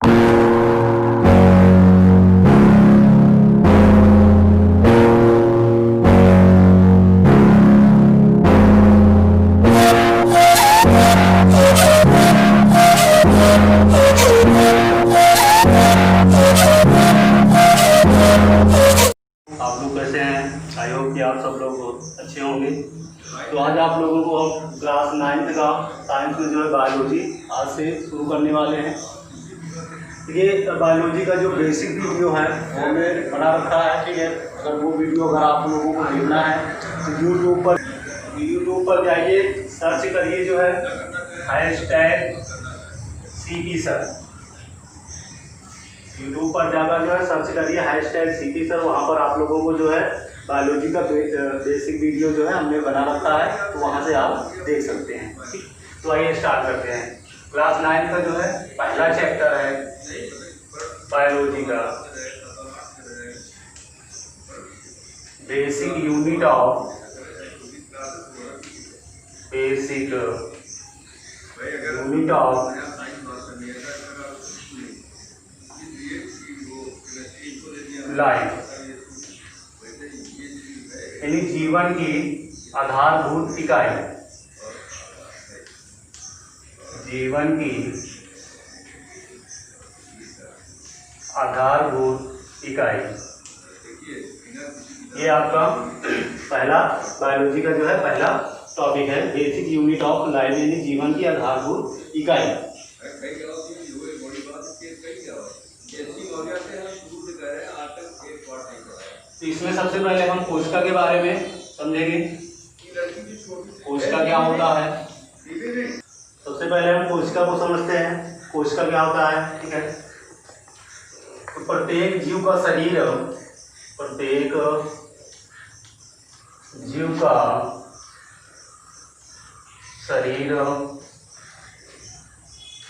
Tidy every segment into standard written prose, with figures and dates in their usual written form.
आप लोग कैसे हैं? आई होप कि आप सब लोग बहुत अच्छे होंगे। तो आज आप लोगों को हम क्लास 9th का साइंस में जो है बायोलॉजी आज से शुरू करने वाले हैं। ये बायोलॉजी का जो बेसिक वीडियो है वो हमने बना रखा है, ठीक है। अगर वो वीडियो अगर आप लोगों को देखना है तो यूट्यूब पर जाइए, सर्च करिए जो है #CP सर। यूट्यूब पर जाकर जो है सर्च करिए #CP सर। वहाँ पर आप लोगों को जो है बायोलॉजी का बेसिक वीडियो जो है हमने बना रखा है, तो वहाँ से आप देख सकते हैं, ठीक। तो आइए स्टार्ट करते हैं। क्लास 9 का जो है पहला चैप्टर है बायोलॉजी का बेसिक यूनिट ऑफ लाइफ, यानी जीवन की आधारभूत इकाई। जीवन की आधारभूत इकाई, ये आपका पहला बायोलॉजी का जो है पहला टॉपिक है, बेसिक यूनिट ऑफ लाइफ, यानी जीवन की आधारभूत इकाई। तो इसमें सबसे पहले हम कोशिका के बारे में समझेंगे। कोशिका क्या होता है? सबसे पहले हम कोशिका को समझते हैं। कोशिका क्या होता है, ठीक है। तो प्रत्येक जीव का शरीर, प्रत्येक जीव का शरीर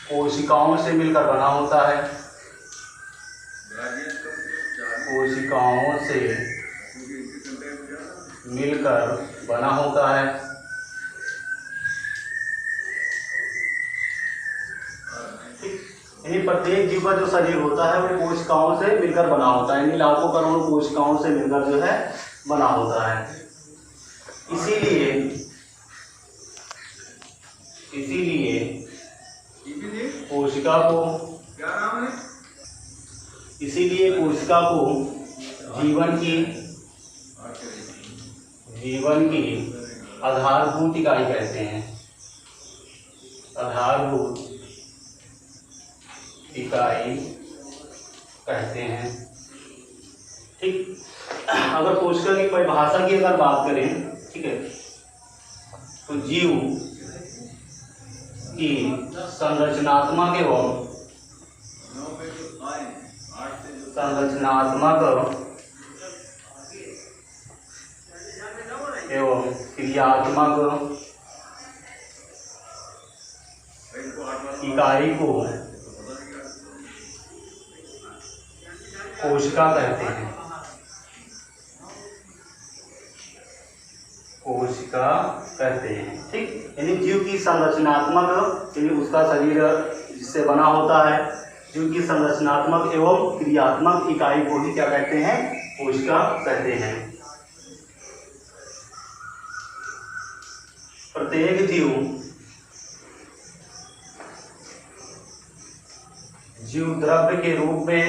कोशिकाओं से मिलकर बना होता है। कोशिकाओं से मिलकर बना होता है। यानी प्रत्येक जीव का जो शरीर होता है वो कोशिकाओं से मिलकर बना होता है, यानी लाखों करोड़ों कोशिकाओं से मिलकर जो है बना होता है। इसीलिए कोशिका को जीवन की आधारभूत इकाई कहते हैं। आधारभूत इकाई कहते हैं, ठीक। अगर कोशिका की परिभाषा की अगर बात करें, ठीक है, तो जीव की संरचनात्मक एवं क्रियात्मक इकाई को कोशिका कहते हैं। कोशिका कहते हैं, ठीक। यानी जीव की संरचनात्मक, यानी उसका शरीर जिससे बना होता है, जीव की संरचनात्मक एवं क्रियात्मक इकाई को ही क्या कहते हैं? कोशिका कहते हैं। प्रत्येक जीव द्रव्य के रूप में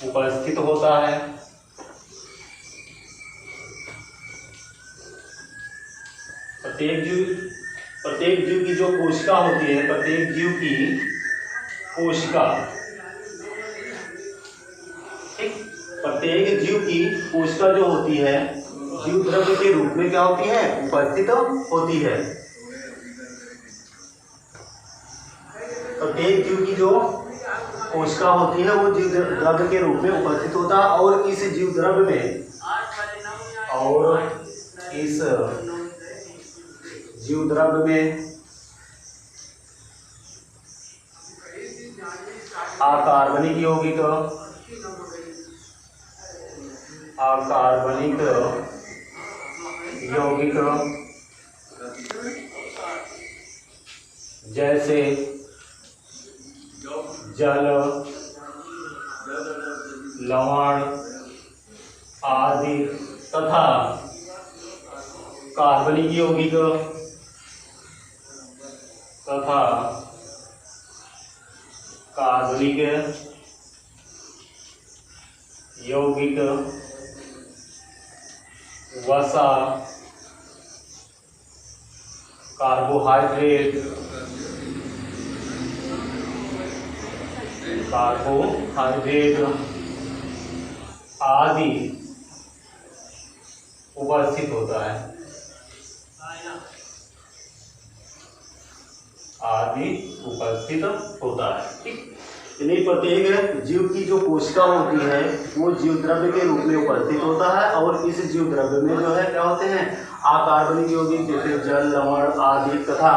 उपस्थित होता है। प्रत्येक जीव की जो कोशिका होती है, प्रत्येक जीव की कोशिका, ठीक। प्रत्येक जीव की कोशिका जो होती है जीव द्रव्य के रूप में क्या होती है? उपस्थित होती है। प्रत्येक जीव की जो कोशिका होती है वो जीव द्रव्य के रूप में उपस्थित होता है, और इस जीव द्रव्य में अकार्बनिक यौगिक जैसे जल, लवण आदि तथा कार्बनिक यौगिक वसा, कार्बोहाइड्रेट आदि उपस्थित होता है। ठीक, यानी प्रत्येक जीव की जो कोशिका होती है वो जीव द्रव्य के रूप में उपस्थित होता है, और इस जीव द्रव्य में जो है क्या होते हैं, अकार्बनिक यौगिक जैसे जल, लवण आदि तथा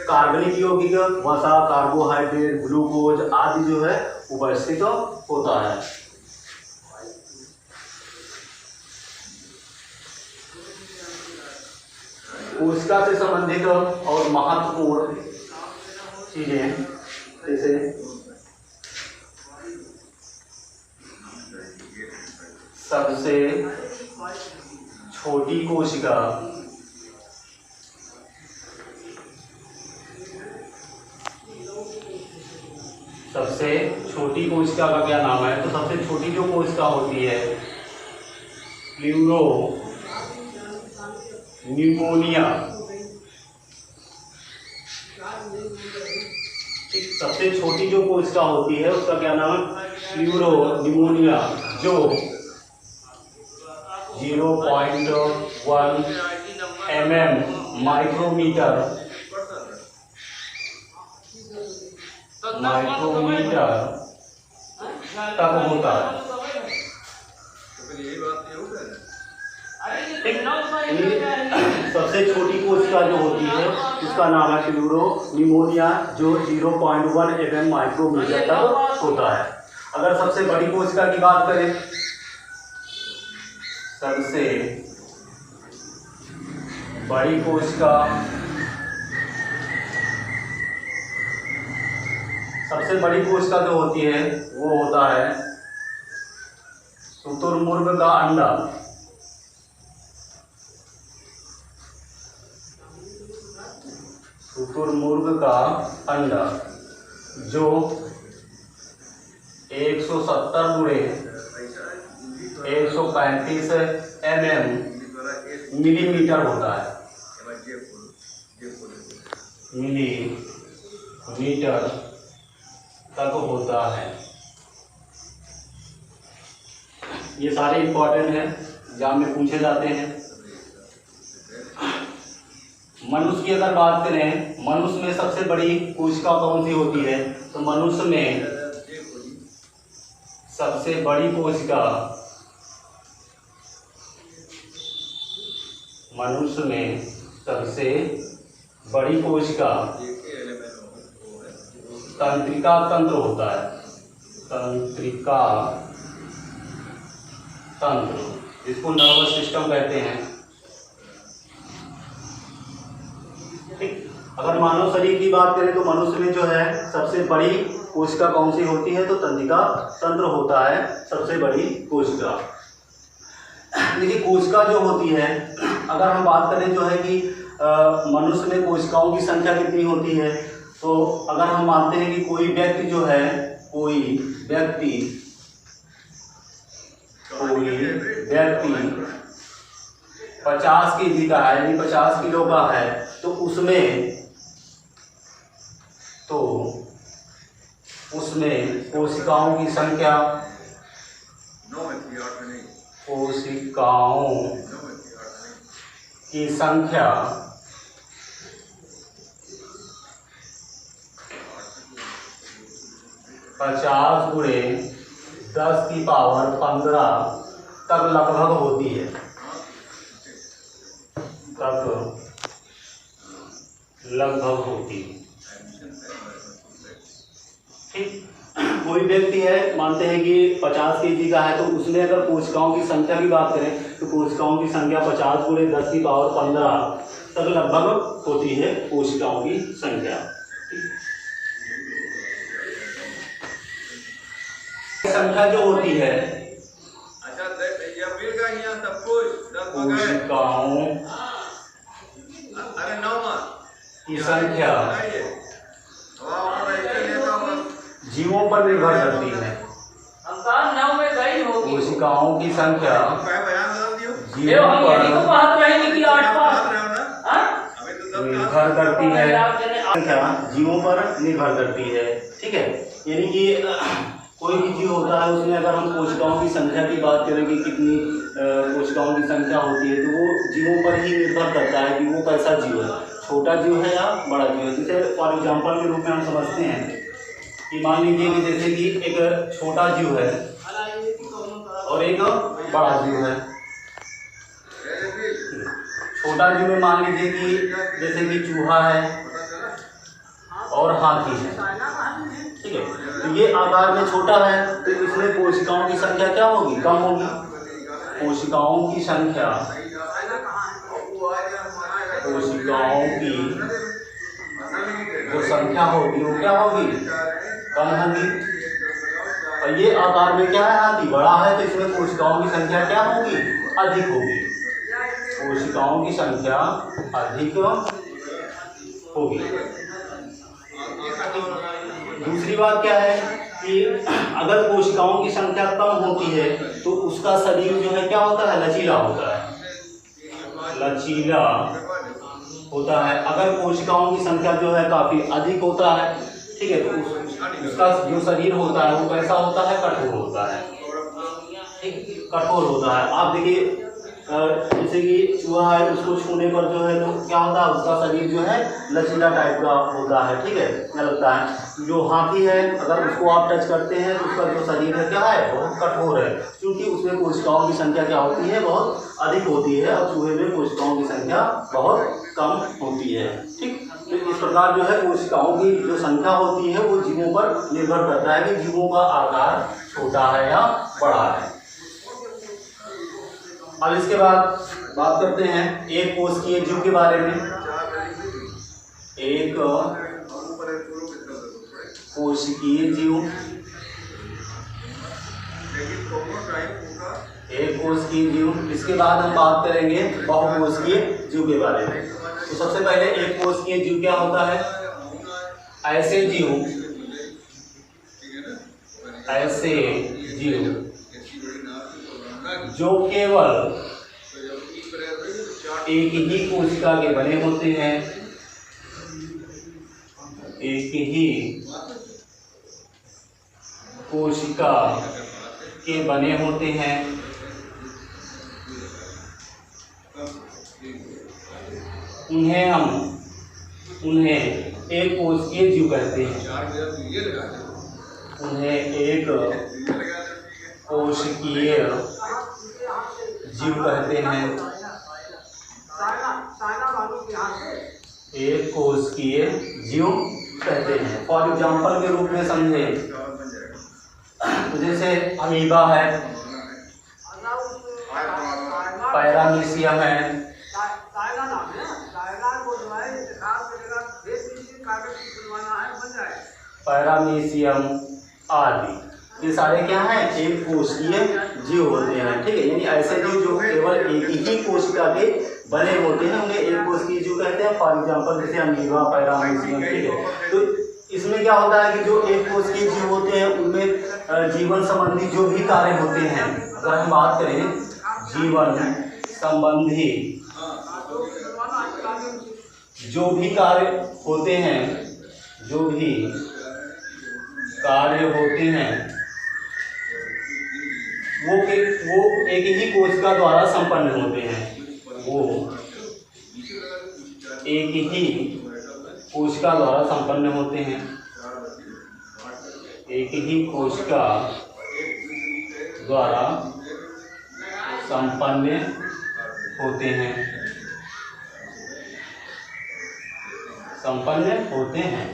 कार्बनिक यौगिक वसा, कार्बोहाइड्रेट, ग्लूकोज आदि जो है उपस्थित होता है। कोशिका से संबंधित और महत्वपूर्ण चीजें जैसे सबसे छोटी कोशिका, का क्या नाम है? तो सबसे छोटी जो कोशिका होती है प्लूरो न्यूमोनिया। सबसे छोटी जो कोशिका होती है उसका क्या नाम है? प्लूरो न्यूमोनिया, जो 0.1 mm माइक्रोमीटर तक होता है। सबसे छोटी कोशिका जो होती है उसका नाम है प्लूरो न्यूमोनिया, जो 0.1 mm माइक्रोमीटर तक होता है। अगर सबसे बड़ी कोशिका की बात करें, सबसे बड़ी कोशिका जो होती है वो होता है शुतुरमुर्ग का अंडा। शुतुरमुर्ग का अंडा जो 170 गुणे 135 मिलीमीटर होता है। मिलीमीटर तक होता है। ये सारे इंपॉर्टेंट हैं, एग्जाम में पूछे जाते हैं। मनुष्य की अगर बात करें, मनुष्य में सबसे बड़ी कोशिका कौन सी होती है? तो मनुष्य में सबसे बड़ी कोशिका तंत्रिका तंत्र होता है। तंत्रिका तंत्र, जिसको नर्वस सिस्टम कहते हैं। ठीक, अगर मानव शरीर की बात करें तो मनुष्य में जो है सबसे बड़ी कोशिका कौन सी होती है? तो तंत्रिका तंत्र होता है सबसे बड़ी कोशिका। देखिए, कोशिका जो होती है, अगर हम बात करें जो है कि मनुष्य में कोशिकाओं की संख्या कितनी होती है, तो अगर हम मानते हैं कि कोई व्यक्ति 50 kg का है, यानी 50 किलो का है, तो उसमें कोशिकाओं की संख्या 50 गुणे 10 की पावर 15 तक लगभग होती है। ठीक, कोई व्यक्ति है, मानते हैं कि 50 kg का है, तो उसमें अगर कोशिकाओं की संख्या की बात करें तो कोशिकाओं की संख्या 50 गुणे 10 की पावर 15 तक लगभग होती है कोशिकाओं की संख्या। संख्या जो होती है कोशिकाओं की संख्या जीवों पर निर्भर करती है। कोशिकाओं की संख्या जीवों पर निर्भर करती है। संख्या जीवों पर निर्भर करती है, ठीक है। यानी कि कोई भी जीव होता है उसमें अगर हम कोशिकाओं की संख्या की बात करें कि कितनी कोशिकाओं की संख्या होती है, तो वो जीवों पर ही निर्भर करता है कि वो कैसा जीव है, छोटा जीव है या बड़ा जीव है। जैसे फॉर एग्जाम्पल के रूप में हम समझते हैं कि मान लीजिए कि जैसे कि एक छोटा जीव है और एक बड़ा जीव है। छोटा जीव में मान लीजिए कि जैसे कि चूहा है और हाथी है, ठीक है। तो ये आकार में छोटा है, तो इसमें कोशिकाओं की संख्या क्या होगी, कम होगी। कोशिकाओं की संख्या, कोशिकाओं की जो संख्या होगी वो क्या होगी, कम होगी। और ये आकार में क्या है, हाथी बड़ा है, तो इसमें कोशिकाओं की संख्या क्या होगी, अधिक होगी। कोशिकाओं की संख्या अधिक होगी। दूसरी बात क्या है कि अगर कोशिकाओं की संख्या कम होती है तो उसका शरीर जो है क्या होता है, लचीला होता है, लचीला होता है। अगर कोशिकाओं की संख्या जो है काफ़ी अधिक होता है, ठीक है, तो उसका जो शरीर होता है वो कैसा होता है, कठोर होता है, ठीक, कठोर होता है। आप देखिए जैसे कि चूहा है, उसको छूने पर जो है तो क्या होता है, उसका शरीर जो है लचीला टाइप का होता है, ठीक है, क्या लगता है। जो हाथी है अगर उसको आप टच करते हैं तो उसका जो शरीर है क्या है, बहुत कठोर है, क्योंकि उसमें कोशिकाओं की संख्या क्या होती है, बहुत अधिक होती है, और चूहे में कोशिकाओं की संख्या बहुत कम होती है, ठीक। तो इस प्रकार जो है कोशिकाओं की जो संख्या होती है वो जीवों पर निर्भर करता है कि जीवों का आकार छोटा है या बड़ा है। अब इसके बाद बात करते हैं एक कोशिकीय जीव के बारे में। एक कोशिकीय जीव, एक कोशिकीय जीव। इसके बाद हम बात करेंगे बहुकोशिकीय जीव के बारे में। तो सबसे पहले एक कोशिकीय जीव क्या होता है, ऐसे जीव जो केवल एक ही कोशिका के बने होते हैं, एक ही कोशिका के बने होते हैं, उन्हें एक कोशिकीय जीव कहते हैं। उन्हें एक कोशिकीय जीव कहते हैं। एक कोशिकीय जीव कहते हैं। फॉर एग्जाम्पल के रूप में समझे तो जैसे अमीबा है, पैरामीशियम है, पैरामीशियम आदि, ये सारे क्या हैं, एक कोशिकीय जीव होते हैं, ठीक है। यानी ऐसे जीव जो केवल एक ही कोशिका के बने होते हैं उन्हें एक कोशिकीय जीव कहते हैं। फॉर एग्जांपल जैसे अमीबा, पैरामीशियम, ठीक है। तो इसमें क्या होता है कि जो एक कोशिकीय जीव होते हैं उनमें जीवन संबंधी जो भी कार्य होते हैं, अगर हम बात करें जीवन संबंधी जो भी कार्य होते हैं, जो भी कार्य होते हैं वो एक ही कोशिका द्वारा संपन्न होते हैं। वो एक ही कोशिका द्वारा संपन्न होते हैं। एक ही कोशिका द्वारा संपन्न होते हैं। संपन्न होते हैं,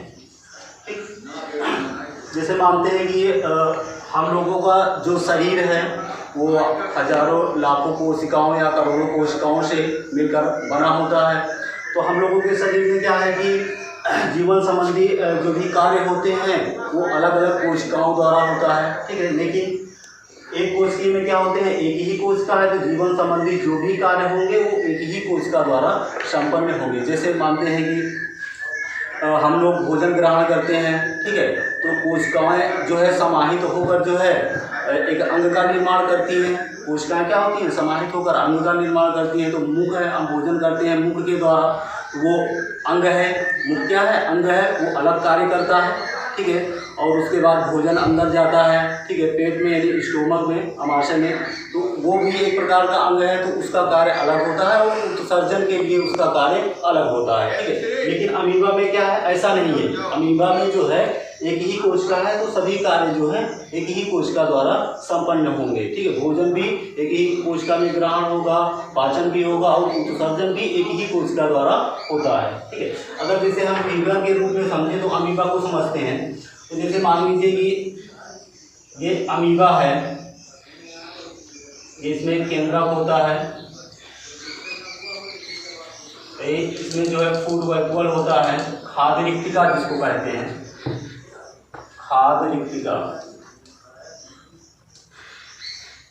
जैसे मानते हैं कि हम लोगों का जो शरीर है वो हजारों लाखों कोशिकाओं या करोड़ों कोशिकाओं से मिलकर बना होता है। तो हम लोगों के शरीर में क्या है कि जीवन संबंधी जो भी कार्य होते हैं वो अलग अलग कोशिकाओं द्वारा होता है, ठीक है। लेकिन एक कोशिका में क्या होते हैं, एक ही कोशिका है, तो जीवन संबंधी जो भी कार्य होंगे वो एक ही कोशिका द्वारा संपन्न होंगे। जैसे मानते हैं कि हम लोग भोजन ग्रहण करते हैं, ठीक है, तो कोशिकाएं जो है समाहित होकर जो है एक अंग का निर्माण करती हैं। कोशिकाएं क्या होती हैं, समाहित होकर अंग का निर्माण करती हैं। तो मुख है, हम भोजन करते हैं मुख के द्वारा, वो अंग है। मुख क्या है, अंग है, वो अलग कार्य करता है, ठीक है। और उसके बाद भोजन अंदर जाता है, ठीक है, पेट में यानी स्टोमक में, आमाशय में, तो वो भी एक प्रकार का अंग है, तो उसका कार्य अलग होता है और उत्सर्जन के लिए उसका कार्य अलग होता है, ठीक है। लेकिन अमीबा में क्या है, ऐसा नहीं है। अमीबा में जो है एक ही कोशिका है, तो सभी कार्य जो है एक ही कोशिका द्वारा संपन्न होंगे, ठीक है। भोजन भी एक ही कोशिका में ग्रहण होगा, पाचन भी होगा और उत्सर्जन भी एक ही कोशिका द्वारा होता है, ठीक है। अगर जैसे हम फिगर के रूप में समझें तो अमीबा को समझते हैं। तो जैसे मान लीजिए कि ये अमीबा है, ये इसमें केंद्रक होता है, इसमें जो है फूड वैक्यूल होता है, खाद्य रिक्तिका जिसको कहते हैं, खाद्य रिक्तिका,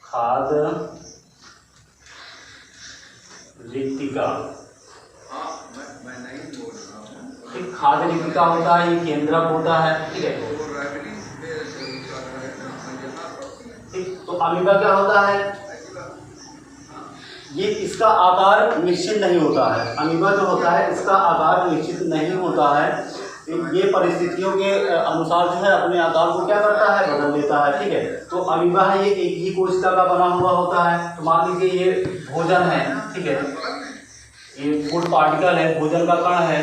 खाद्य रिक्तिका, ठीक, खाद्य रिक्तिका होता है, ये केंद्रक होता है, ठीक है। ठीक, तो अमीबा क्या होता है, ये इसका आकार निश्चित नहीं होता है। अमीबा जो होता है इसका आकार निश्चित नहीं होता है, ये परिस्थितियों के अनुसार जो है अपने आकार को क्या करता है, बदल लेता है, ठीक है। तो अमीबा है, ये एक ही कोशिका का बना हुआ होता है। तो मान लीजिए ये भोजन है, ठीक है, ये फूड पार्टिकल है, भोजन का कण है,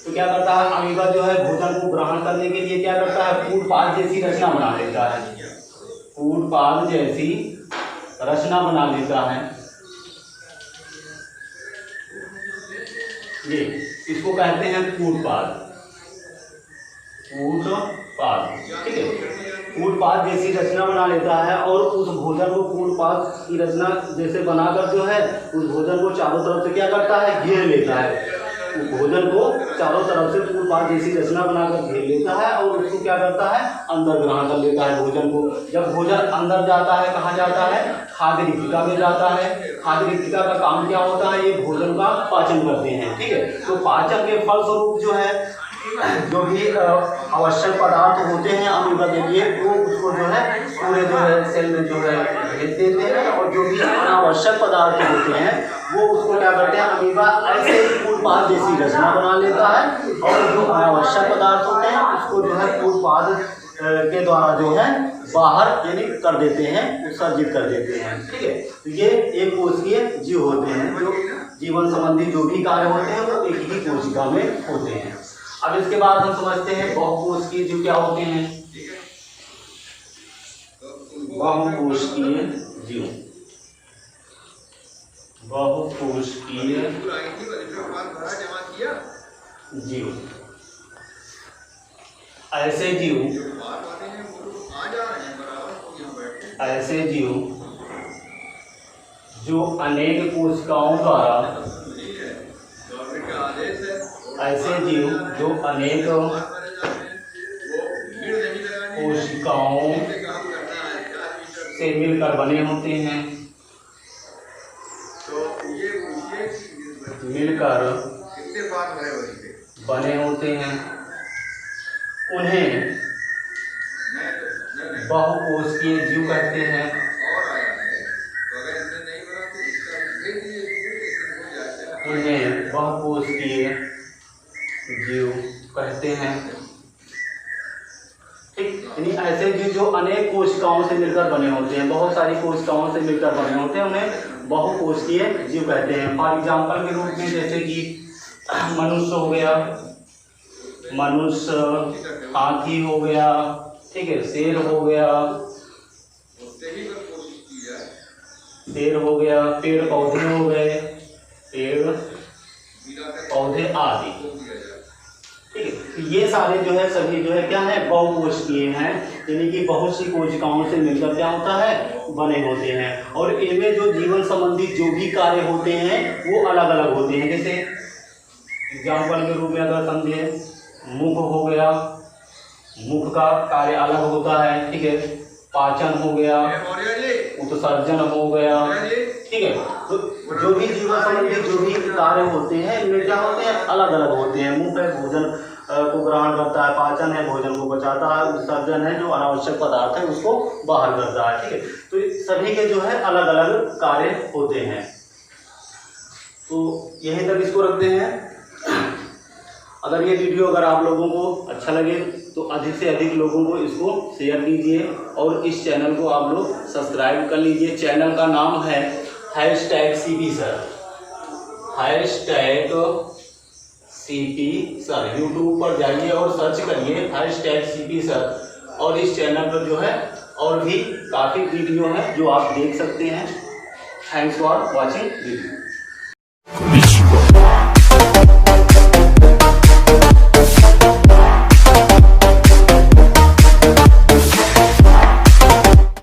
तो क्या करता है अमीबा जो है भोजन को ग्रहण करने के लिए क्या करता है, फूड पाथ जैसी रचना बना लेता है, फूड पाथ जैसी रचना बना लेता है। ये इसको कहते हैं फूड पाथ, फूड पाथ, ठीक है। फूड पाथ जैसी रचना बना लेता है और उस भोजन को फूड पाथ की रचना जैसे बनाकर जो है उस भोजन को चारों तरफ से क्या करता है, घेर लेता है। भोजन को चारों तरफ से फूड पाथ जैसी रचना बनाकर घेर लेता है और उसको क्या करता है, अंदर ग्रहण कर लेता है भोजन को। जब भोजन अंदर जाता है, कहाँ जाता है, खाद्य रिक्तिका में जाता है। खाद्य रिक्तिका का काम क्या होता है, ये भोजन का पाचन करते हैं, ठीक है। तो पाचन के फलस्वरूप जो है जो भी आवश्यक पदार्थ होते हैं अमीबा के लिए, वो उसको जो है पूरे जो है सेल में जो है भेज देते हैं, और जो भी अनावश्यक पदार्थ होते हैं वो उसको क्या करते हैं, अमीबा ऐसे ही फूड पाथ जैसी रचना बना लेता है और जो अनावश्यक पदार्थ होते हैं उसको जो है फूड पाथ के द्वारा जो है बाहर यानी कर देते हैं, उत्सर्जित कर देते हैं, ठीक है। तो ये एक कोशिकीय जीव होते हैं, जो जीवन संबंधी जो भी कार्य होते हैं वो एक ही कोशिका में होते हैं। अब इसके बाद हम समझते हैं बहुकोशिकीय जीव क्या होते हैं। बहुकोशिकीय जीव, बहुकोशिकीय जीव ऐसे जीव जो अनेक कोशिकाओं द्वारा, ऐसे जीव जो अनेक कोशिकाओं से मिलकर बने होते हैं, मिलकर बने होते हैं, उन्हें बहुकोशिकीय जीव कहते हैं। उन्हें बहुकोशिकीय जीव कहते हैं, ठीक। यानी ऐसे जीव जो अनेक कोशिकाओं से मिलकर बने होते हैं, बहुत सारी कोशिकाओं से मिलकर बने होते हैं, उन्हें बहुकोशिकीय जीव कहते हैं। फॉर एग्जाम्पल के रूप में जैसे कि मनुष्य हो गया, मनुष्य, हाथी हो गया, ठीक है, शेर हो गया, शेर हो गया, पेड़ पौधे हो गए, पेड़ पौधे आदि, ठीक है। ये सारे जो है सभी जो है क्या है, बहुकोशिकीय हैं, यानी कि बहुत सी कोशिकाओं से मिलकर क्या होता है, बने होते हैं। और इनमें जो जीवन संबंधी जो भी कार्य होते हैं वो अलग अलग होते हैं। जैसे एग्जाम्पल के रूप में अगर समझे, मुख हो गया, मुख का कार्य अलग होता है, ठीक है। पाचन हो गया, उत्सर्जन हो गया, ठीक है। तो जो भी जीवन संबंधी जो भी कार्य होते हैं इनमें क्या होते हैं, अलग अलग होते हैं। मुख है, भोजन को ग्रहण करता है, पाचन है, भोजन को पचाता है, उत्सर्जन है, जो अनावश्यक पदार्थ है उसको बाहर करता है, ठीक है। तो सभी के जो है अलग अलग कार्य होते हैं। तो यहीं तक इसको रखते हैं। अगर ये वीडियो अगर आप लोगों को अच्छा लगे तो अधिक से अधिक लोगों को इसको शेयर कीजिए और इस चैनल को आप लोग सब्सक्राइब कर लीजिए। चैनल का नाम है #CP sir, #CP sir. YouTube पर जाइए और सर्च करिए #CP सर, और इस चैनल पर जो है और भी काफ़ी वीडियो हैं जो आप देख सकते हैं। Thanks for watching video.